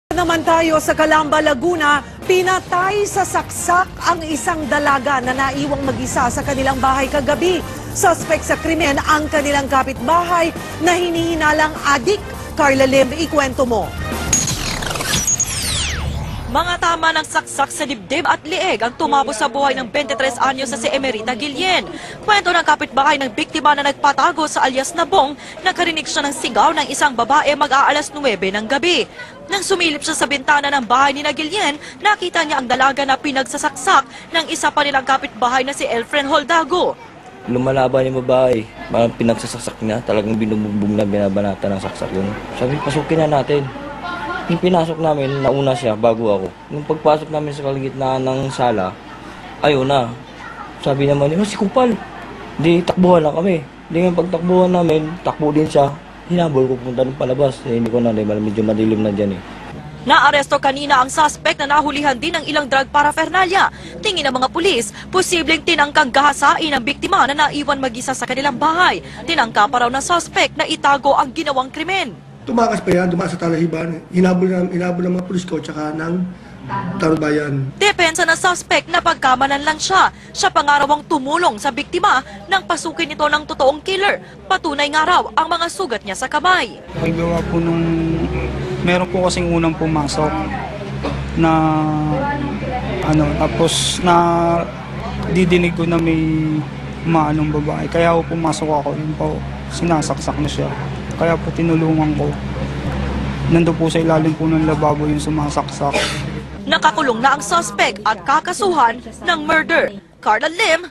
Naman tayo sa Calamba, Laguna, pinatay sa saksak ang isang dalaga na naiwang mag-isa sa kanilang bahay kagabi. Suspect sa krimen ang kanilang kapitbahay na hinihinalang adik. Carla Lim, ikwento mo. Mga tama ng saksak sa dibdib at lieg ang tumabo sa buhay ng 23 anyos sa si Emerita Guillen. Kwento ng kapitbahay ng biktima na nagpatago sa alias Nabong, nakarinig siya ng sigaw ng isang babae mag-aalas 9 ng gabi. Nang sumilip siya sa bintana ng bahay ni Guillen, nakita niya ang dalaga na pinagsasaksak ng isa pa nilang kapitbahay na si Elfren Holdago. Lumalaban yung babae, parang pinagsasaksak niya, talagang binubugbog na binabanata ng saksak yun. Sabi, pasukin na natin. Yung pinasok namin, nauna siya bago ako. Nung pagpasok namin sa kalagitnaan ng sala, ayaw na. Sabi naman niya, si Kupal. Di, takbuhan lang kami. Di nga pagtakbuhan namin, takbo din siya. Hinabol ko punta ng palabas. Hindi ko na, medyo madilim na dyan eh. Naaresto kanina ang suspect na nahulihan din ng ilang drug paraphernalia. Tingin ng mga pulis, posibleng tinangkang gahasain ang biktima na naiwan mag-isa sa kanilang bahay. Tinangka pa raw ng suspect na itago ang ginawang krimen. Tumakas pa yan, dumaan sa talahiban. Hinabol ng mga pulis ko tsaka ng Tarbayan. Depensa ng suspect na pagkamalan lang siya. Siya pa nga raw ang tumulong sa biktima nang pasukin ito ng totoong killer. Patunay nga raw ang mga sugat niya sa kamay. Paggawa po nung meron po kasing unang pumasok na tapos na didinig ko na may maanong babae. Kaya po pumasok ako, yun po, sinasaksak na siya. Kaya po tinulungan ko. Nandun po sa ilalim po ng lababo yung sumasaksak. Nakakulong na ang suspect at kakasuhan ng murder. Carla Lim,